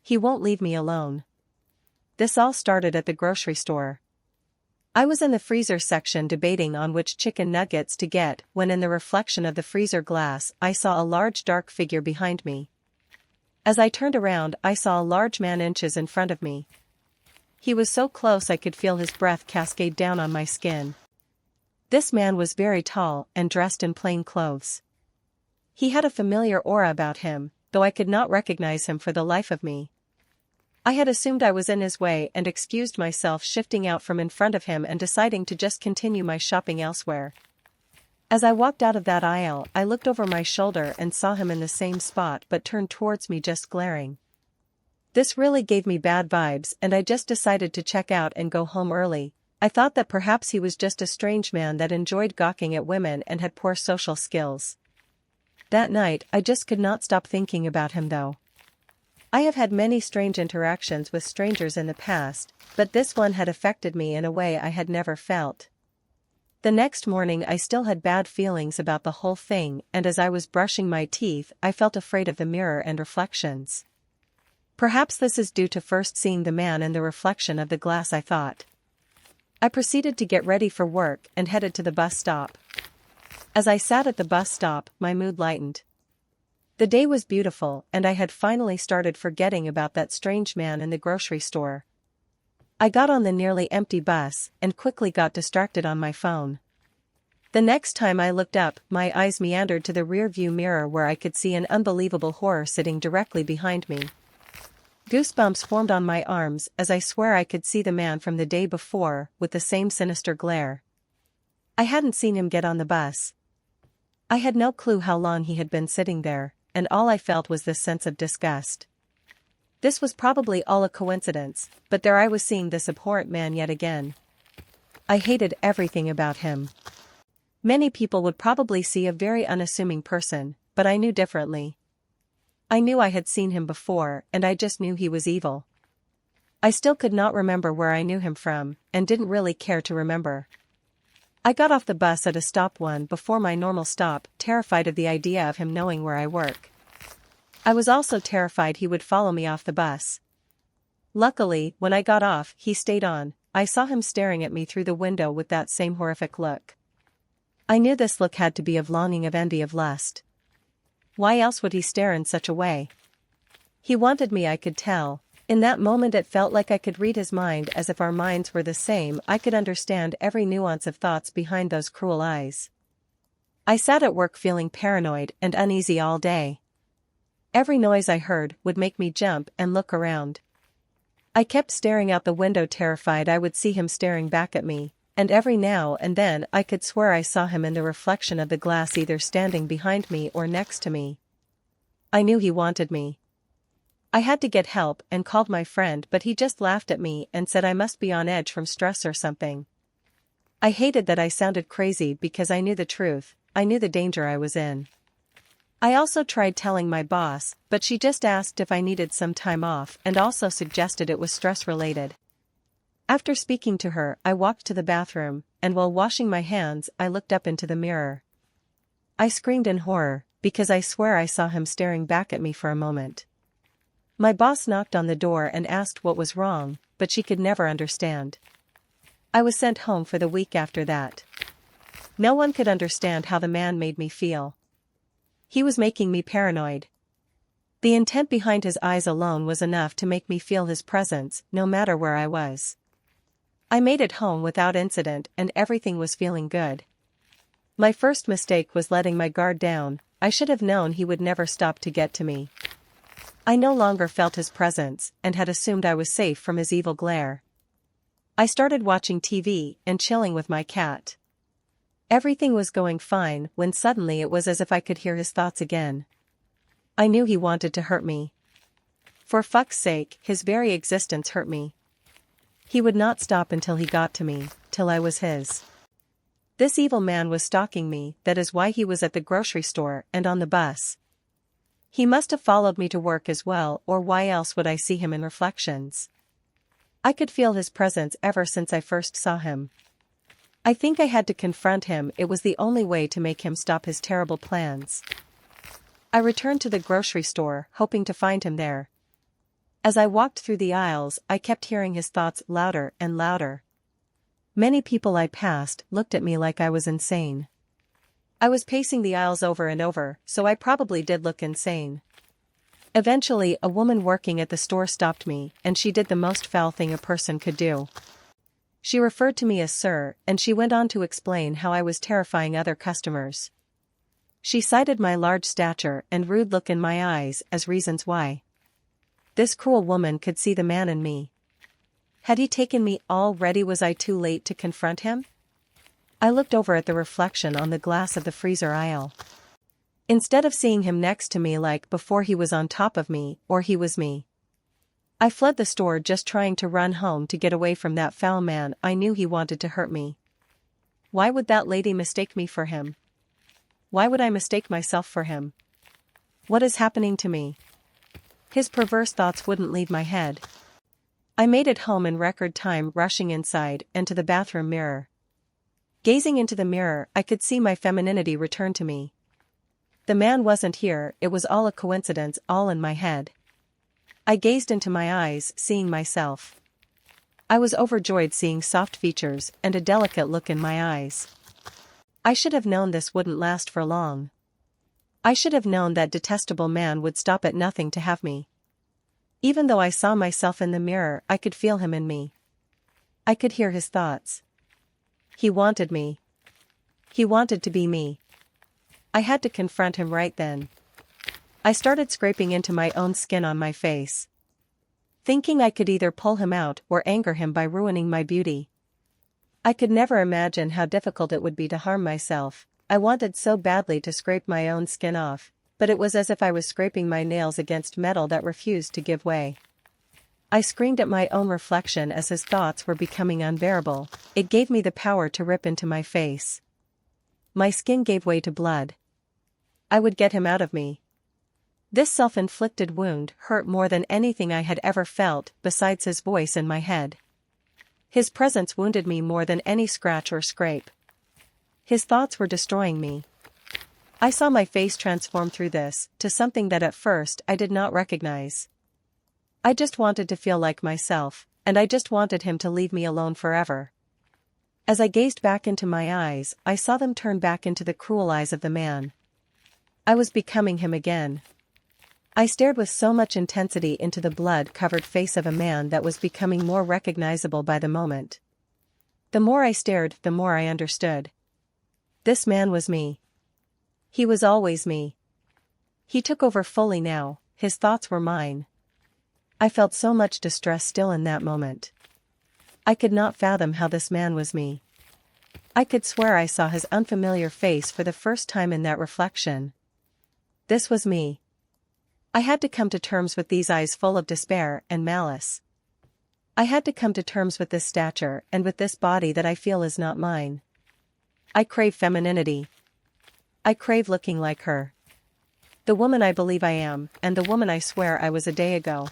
He won't leave me alone. This all started at the grocery store. I was in the freezer section debating on which chicken nuggets to get when in the reflection of the freezer glass I saw a large dark figure behind me. As I turned around I saw a large man inches in front of me. He was so close I could feel his breath cascade down on my skin. This man was very tall and dressed in plain clothes. He had a familiar aura about him, though I could not recognize him for the life of me. I had assumed I was in his way and excused myself, shifting out from in front of him and deciding to just continue my shopping elsewhere. As I walked out of that aisle, I looked over my shoulder and saw him in the same spot but turned towards me just glaring. This really gave me bad vibes and I just decided to check out and go home early. I thought that perhaps he was just a strange man that enjoyed gawking at women and had poor social skills. That night I just could not stop thinking about him though. I have had many strange interactions with strangers in the past, but this one had affected me in a way I had never felt. The next morning I still had bad feelings about the whole thing, and as I was brushing my teeth I felt afraid of the mirror and reflections. Perhaps this is due to first seeing the man in the reflection of the glass, I thought. I proceeded to get ready for work and headed to the bus stop. As I sat at the bus stop, my mood lightened. The day was beautiful and I had finally started forgetting about that strange man in the grocery store. I got on the nearly empty bus and quickly got distracted on my phone. The next time I looked up, my eyes meandered to the rear-view mirror where I could see an unbelievable horror sitting directly behind me. Goosebumps formed on my arms as I swear I could see the man from the day before with the same sinister glare. I hadn't seen him get on the bus. I had no clue how long he had been sitting there, and all I felt was this sense of disgust. This was probably all a coincidence, but there I was seeing this abhorrent man yet again. I hated everything about him. Many people would probably see a very unassuming person, but I knew differently. I knew I had seen him before and I just knew he was evil. I still could not remember where I knew him from, and didn't really care to remember. I got off the bus at a stop one before my normal stop, terrified of the idea of him knowing where I work. I was also terrified he would follow me off the bus. Luckily, when I got off, he stayed on. I saw him staring at me through the window with that same horrific look. I knew this look had to be of longing, of envy, of lust. Why else would he stare in such a way? He wanted me, I could tell. In that moment it felt like I could read his mind, as if our minds were the same. I could understand every nuance of thoughts behind those cruel eyes. I sat at work feeling paranoid and uneasy all day. Every noise I heard would make me jump and look around. I kept staring out the window, terrified I would see him staring back at me, and every now and then I could swear I saw him in the reflection of the glass, either standing behind me or next to me. I knew he wanted me. I had to get help and called my friend, but he just laughed at me and said I must be on edge from stress or something. I hated that I sounded crazy because I knew the truth. I knew the danger I was in. I also tried telling my boss, but she just asked if I needed some time off and also suggested it was stress-related. After speaking to her, I walked to the bathroom, and while washing my hands, I looked up into the mirror. I screamed in horror, because I swear I saw him staring back at me for a moment. My boss knocked on the door and asked what was wrong, but she could never understand. I was sent home for the week after that. No one could understand how the man made me feel. He was making me paranoid. The intent behind his eyes alone was enough to make me feel his presence, no matter where I was. I made it home without incident and everything was feeling good. My first mistake was letting my guard down. I should have known he would never stop to get to me. I no longer felt his presence and had assumed I was safe from his evil glare. I started watching TV and chilling with my cat. Everything was going fine when suddenly it was as if I could hear his thoughts again. I knew he wanted to hurt me. For fuck's sake, his very existence hurt me. He would not stop until he got to me, till I was his. This evil man was stalking me, that is why he was at the grocery store and on the bus. He must have followed me to work as well, or why else would I see him in reflections? I could feel his presence ever since I first saw him. I think I had to confront him. It was the only way to make him stop his terrible plans. I returned to the grocery store, hoping to find him there. As I walked through the aisles, I kept hearing his thoughts louder and louder. Many people I passed looked at me like I was insane. I was pacing the aisles over and over, so I probably did look insane. Eventually, a woman working at the store stopped me, and she did the most foul thing a person could do. She referred to me as sir, and she went on to explain how I was terrifying other customers. She cited my large stature and rude look in my eyes as reasons why. This cruel woman could see the man in me. Had he taken me already? Was I too late to confront him? I looked over at the reflection on the glass of the freezer aisle. Instead of seeing him next to me like before, he was on top of me, or he was me. I fled the store, just trying to run home to get away from that foul man. I knew he wanted to hurt me. Why would that lady mistake me for him? Why would I mistake myself for him? What is happening to me? His perverse thoughts wouldn't leave my head. I made it home in record time, rushing inside and to the bathroom mirror. Gazing into the mirror, I could see my femininity return to me. The man wasn't here, it was all a coincidence, all in my head. I gazed into my eyes, seeing myself. I was overjoyed seeing soft features and a delicate look in my eyes. I should have known this wouldn't last for long. I should have known that detestable man would stop at nothing to have me. Even though I saw myself in the mirror, I could feel him in me. I could hear his thoughts. He wanted me. He wanted to be me. I had to confront him right then. I started scraping into my own skin on my face, thinking I could either pull him out or anger him by ruining my beauty. I could never imagine how difficult it would be to harm myself. I wanted so badly to scrape my own skin off, but it was as if I was scraping my nails against metal that refused to give way. I screamed at my own reflection as his thoughts were becoming unbearable. It gave me the power to rip into my face. My skin gave way to blood. I would get him out of me. This self-inflicted wound hurt more than anything I had ever felt, besides his voice in my head. His presence wounded me more than any scratch or scrape. His thoughts were destroying me. I saw my face transform through this, to something that at first I did not recognize. I just wanted to feel like myself, and I just wanted him to leave me alone forever. As I gazed back into my eyes, I saw them turn back into the cruel eyes of the man. I was becoming him again. I stared with so much intensity into the blood-covered face of a man that was becoming more recognizable by the moment. The more I stared, the more I understood. This man was me. He was always me. He took over fully now, his thoughts were mine. I felt so much distress still in that moment. I could not fathom how this man was me. I could swear I saw his unfamiliar face for the first time in that reflection. This was me. I had to come to terms with these eyes full of despair and malice. I had to come to terms with this stature and with this body that I feel is not mine. I crave femininity. I crave looking like her. The woman I believe I am, and the woman I swear I was a day ago.